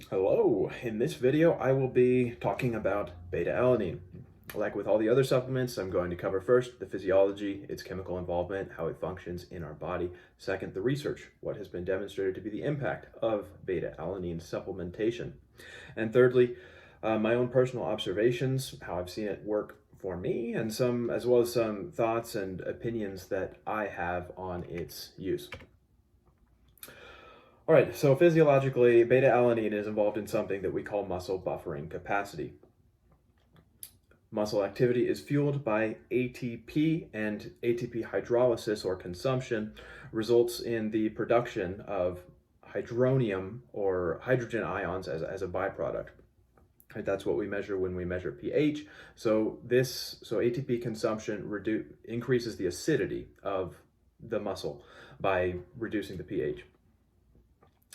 Hello, in this video I will be talking about beta-alanine. Like with all the other supplements, I'm going to cover first the physiology, its chemical involvement, how it functions in our body. Second, the research, what has been demonstrated to be the impact of beta-alanine supplementation. And thirdly, my own personal observations, how I've seen it work for me, and as well as some thoughts and opinions that I have on its use. All right, so physiologically, beta-alanine is involved in something that we call muscle buffering capacity. Muscle activity is fueled by ATP, and ATP hydrolysis or consumption results in the production of hydronium or hydrogen ions as a byproduct. Right, that's what we measure when we measure pH. So ATP consumption increases the acidity of the muscle by reducing the pH.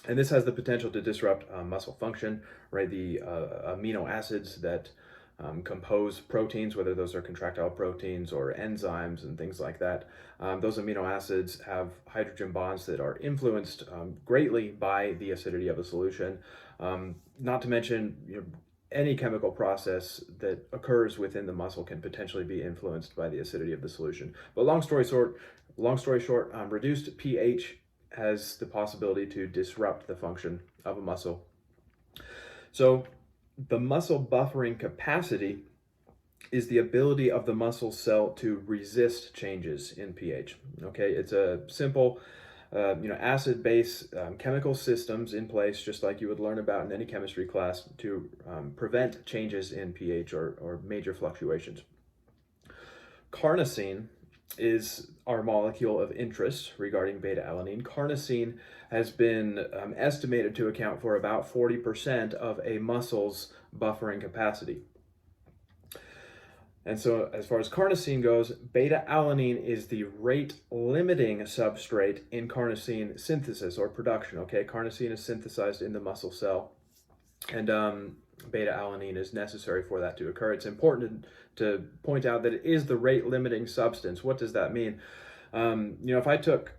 And this has the potential to disrupt muscle function, right? The amino acids that compose proteins, whether those are contractile proteins or enzymes and things like that. Those amino acids have hydrogen bonds that are influenced greatly by the acidity of a solution. Not to mention, any chemical process that occurs within the muscle can potentially be influenced by the acidity of the solution. But long story short, reduced pH has the possibility to disrupt the function of a muscle. So the muscle buffering capacity is the ability of the muscle cell to resist changes in pH. Okay, it's a simple acid-base chemical systems in place, just like you would learn about in any chemistry class, to prevent changes in pH or major fluctuations. Carnosine is our molecule of interest regarding beta-alanine. Carnosine has been estimated to account for about 40% of a muscle's buffering capacity. And so as far as carnosine goes, beta-alanine is the rate-limiting substrate in carnosine synthesis or production, okay? Carnosine is synthesized in the muscle cell, and beta-alanine is necessary for that to occur. It's important to point out that it is the rate-limiting substance. What does that mean? If I took,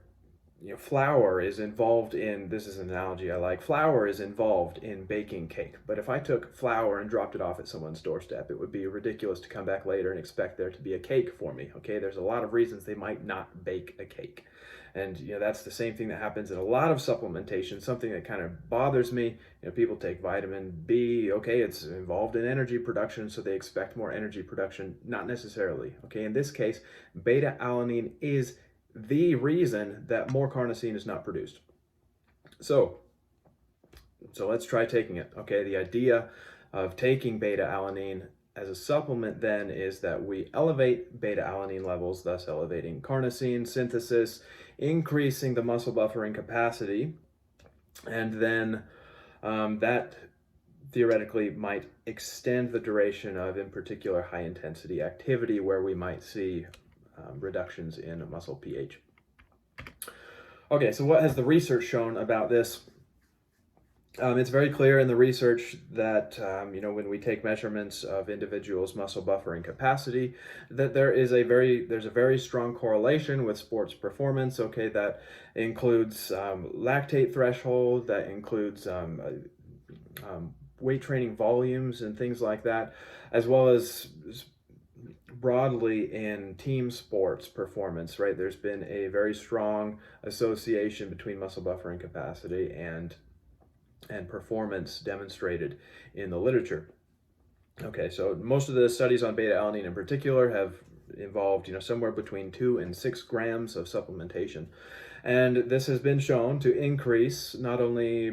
flour is involved in, this is an analogy I like, flour is involved in baking cake. But if I took flour and dropped it off at someone's doorstep, it would be ridiculous to come back later and expect there to be a cake for me, okay? There's a lot of reasons they might not bake a cake. And that's the same thing that happens in a lot of supplementation. Something that kind of bothers me, people take vitamin B, okay, it's involved in energy production, so they expect more energy production. Not necessarily, okay? In this case, beta-alanine is the reason that more carnosine is not produced. So let's try taking it, okay? The idea of taking beta-alanine as a supplement then is that we elevate beta-alanine levels, thus elevating carnosine synthesis, increasing the muscle buffering capacity, and then that theoretically might extend the duration of, in particular, high-intensity activity where we might see reductions in muscle pH. Okay, so what has the research shown about this? It's very clear in the research that when we take measurements of individuals' muscle buffering capacity, that there's a very strong correlation with sports performance. Okay, that includes lactate threshold, that includes weight training volumes and things like that, as well as broadly in team sports performance, right? There's been a very strong association between muscle buffering capacity and performance demonstrated in the literature. Okay, so most of the studies on beta-alanine in particular have involved, somewhere between 2 and 6 grams of supplementation. And this has been shown to increase not only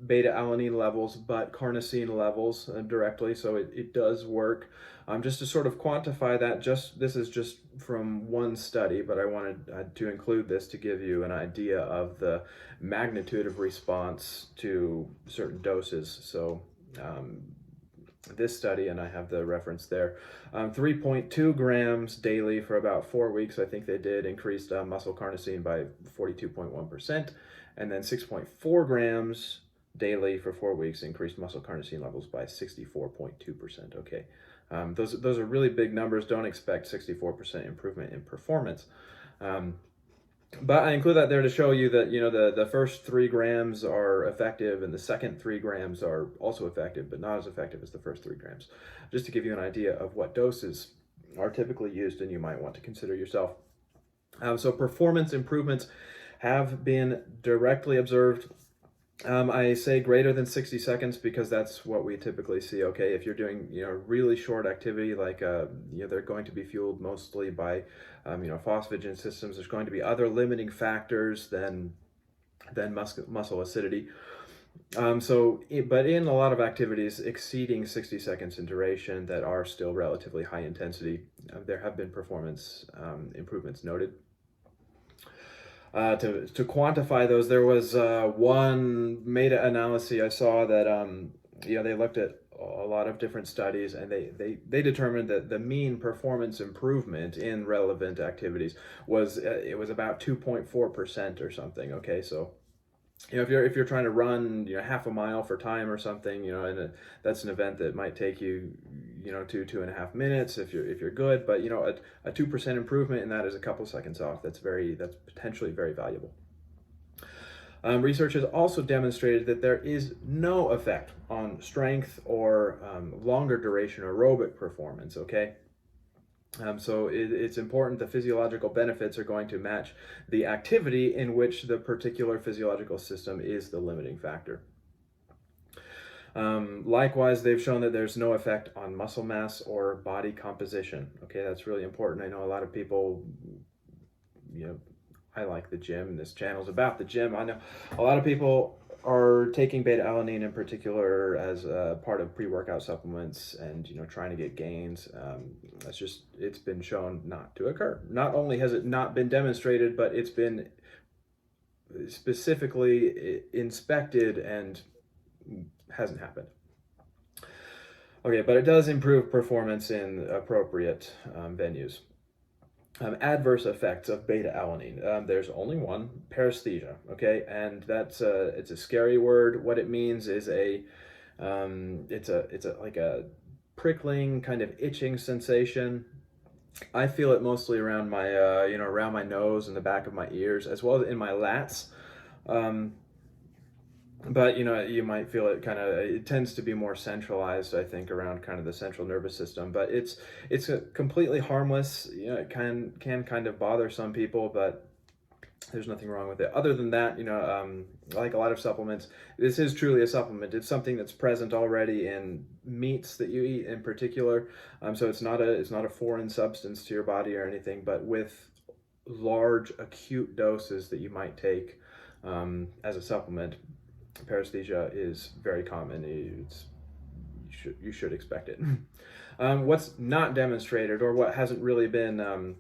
beta-alanine levels, but carnosine levels directly. So it does work. Just to sort of quantify that, this is just from one study, but I wanted to include this to give you an idea of the magnitude of response to certain doses. So this study, and I have the reference there, 3.2 grams daily for about 4 weeks, I think they did, increased muscle carnosine by 42.1%, and then 6.4 grams daily for 4 weeks increased muscle carnosine levels by 64.2%. Okay, those are really big numbers. Don't expect 64% improvement in performance. But I include that there to show you that, the first 3 grams are effective and the second 3 grams are also effective, but not as effective as the first 3 grams. Just to give you an idea of what doses are typically used and you might want to consider yourself. So performance improvements have been directly observed. I say greater than 60 seconds because that's what we typically see. Okay, if you're doing really short activity, like they're going to be fueled mostly by phosphagen systems. There's going to be other limiting factors than muscle acidity. But in a lot of activities exceeding 60 seconds in duration that are still relatively high intensity, there have been performance improvements noted. To quantify those, there was one meta-analysis I saw that they looked at a lot of different studies, and they determined that the mean performance improvement in relevant activities was it was about 2.4% or something. Okay, so if you're trying to run half a mile for time or something, and that's an event that might take you 2.5 minutes if you're good, but a 2% improvement in that is a couple seconds off. That's potentially very valuable. Research has also demonstrated that there is no effect on strength or longer duration aerobic performance. Okay. So it's important the physiological benefits are going to match the activity in which the particular physiological system is the limiting factor. Likewise, they've shown that there's no effect on muscle mass or body composition. Okay, that's really important. I know a lot of people, I like the gym. This channel's about the gym. I know a lot of people are taking beta-alanine in particular as a part of pre-workout supplements and trying to get gains. It's been shown not to occur. Not only has it not been demonstrated, but it's been specifically inspected and hasn't happened. Okay, but it does improve performance in appropriate venues. Adverse effects of beta-alanine. There's only one, paresthesia. Okay, and that's it's a scary word. What it means is it's like a prickling kind of itching sensation. I feel it mostly around my around my nose and the back of my ears, as well as in my lats. But you might feel it tends to be more centralized, I think, around kind of the central nervous system. But it's completely harmless. It can kind of bother some people, but there's nothing wrong with it. Other than that, like a lot of supplements, this is truly a supplement. It's something that's present already in meats that you eat in particular. So it's not a foreign substance to your body or anything, but with large acute doses that you might take as a supplement, paresthesia is very common. You should expect it. What's not demonstrated, or what hasn't really been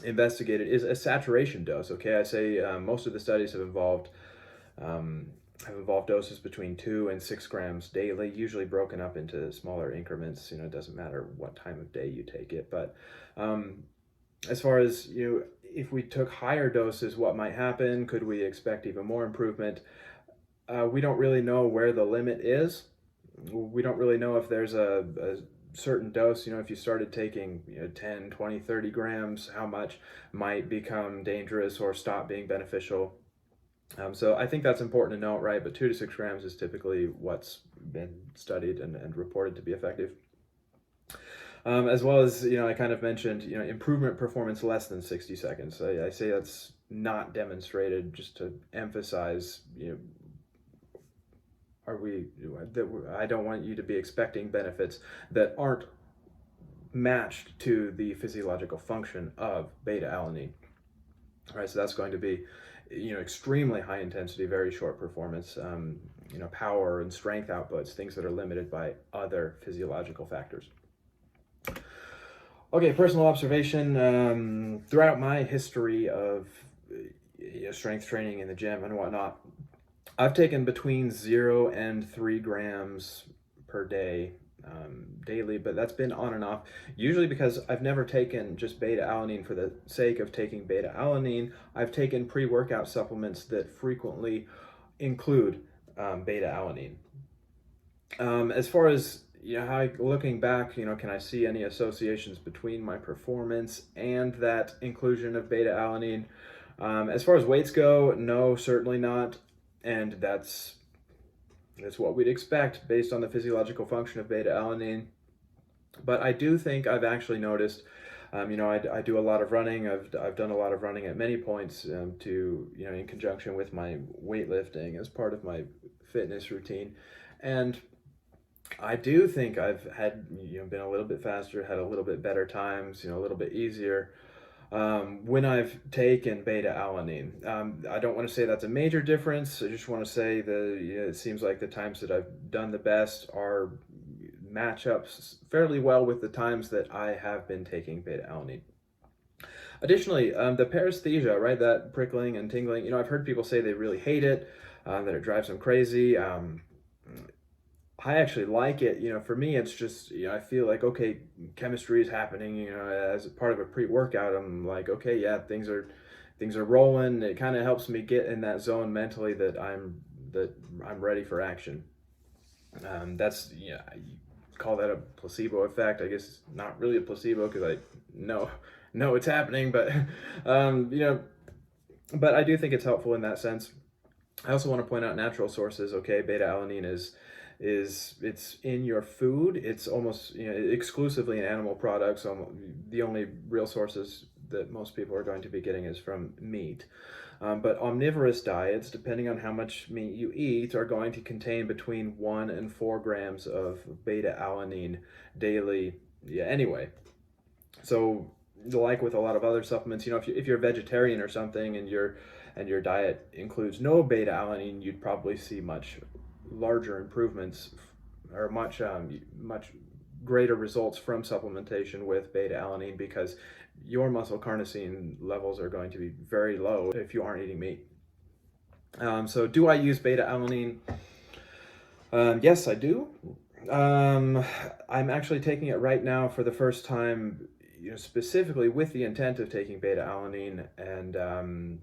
investigated, is a saturation dose. Okay, I say most of the studies have involved doses between 2 and 6 grams daily, usually broken up into smaller increments. It doesn't matter what time of day you take it, but as far as if we took higher doses, what might happen? Could we expect even more improvement? We don't really know where the limit is. We don't really know if there's a certain dose. If you started taking 10, 20, 30 grams, how much might become dangerous or stop being beneficial. So I think that's important to note, right? But 2 to 6 grams is typically what's been studied and reported to be effective. As well as, I kind of mentioned, improvement performance less than 60 seconds. I say that's not demonstrated just to emphasize, I don't want you to be expecting benefits that aren't matched to the physiological function of beta-alanine. All right, so that's going to be, extremely high intensity, very short performance, power and strength outputs, things that are limited by other physiological factors. Okay, personal observation. Throughout my history of strength training in the gym and whatnot, I've taken between 0 and 3 grams per day daily, but that's been on and off, usually because I've never taken just beta-alanine for the sake of taking beta-alanine. I've taken pre-workout supplements that frequently include beta-alanine. As far as looking back, can I see any associations between my performance and that inclusion of beta-alanine? As far as weights go, no, certainly not. And that's what we'd expect based on the physiological function of beta alanine. But I do think I've actually noticed, I do a lot of running. I've done a lot of running at many points, in conjunction with my weightlifting as part of my fitness routine. And I do think I've had, been a little bit faster, had a little bit better times, a little bit easier when I've taken beta alanine. I don't want to say that's a major difference. I just want to say it seems like the times that I've done the best are match up fairly well with the times that I have been taking beta alanine. Additionally, the paresthesia, right, that prickling and tingling, I've heard people say they really hate it, that it drives them crazy. I actually like it. For me, it's just, I feel like, okay, chemistry is happening, as part of a pre-workout. I'm like, okay, yeah, things are rolling. It kind of helps me get in that zone mentally that I'm ready for action. That's, you call that a placebo effect. I guess not really a placebo because I know it's happening, but but I do think it's helpful in that sense. I also want to point out natural sources. Okay, beta alanine is it's in your food. It's almost exclusively in animal products. So the only real sources that most people are going to be getting is from meat. But omnivorous diets, depending on how much meat you eat, are going to contain between 1 and 4 grams of beta alanine daily. Yeah, anyway. So like with a lot of other supplements, if you're a vegetarian or something and your diet includes no beta alanine, you'd probably see much larger improvements or much greater results from supplementation with beta alanine, because your muscle carnosine levels are going to be very low if you aren't eating meat. So do I use beta alanine? Yes, I do. I'm actually taking it right now for the first time, specifically with the intent of taking beta alanine, and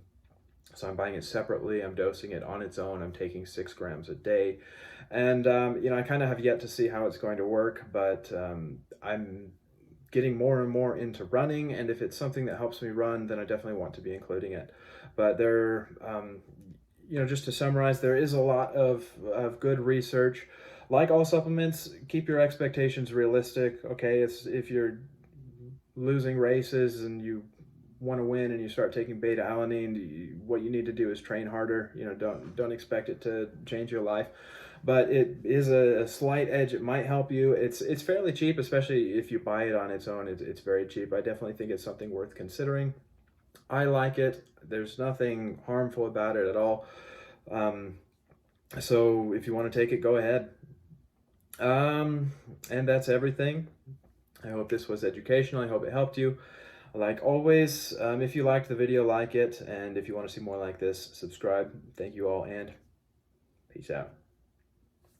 so I'm buying it separately. I'm dosing it on its own. I'm taking 6 grams a day. And, I kind of have yet to see how it's going to work, but I'm getting more and more into running. And if it's something that helps me run, then I definitely want to be including it. But just to summarize, there is a lot of good research. Like all supplements, keep your expectations realistic. Okay, if you're losing races and you want to win and you start taking beta alanine, what you need to do is train harder. Don't expect it to change your life, but it is a slight edge. It might help you. It's fairly cheap, especially if you buy it on its own. It's very cheap. I definitely think it's something worth considering. I like it. There's nothing harmful about it at all. So if you want to take it, go ahead. And that's everything. I hope this was educational. I hope it helped you. Like always, if you liked the video, like it. And if you want to see more like this, subscribe. Thank you all, and peace out.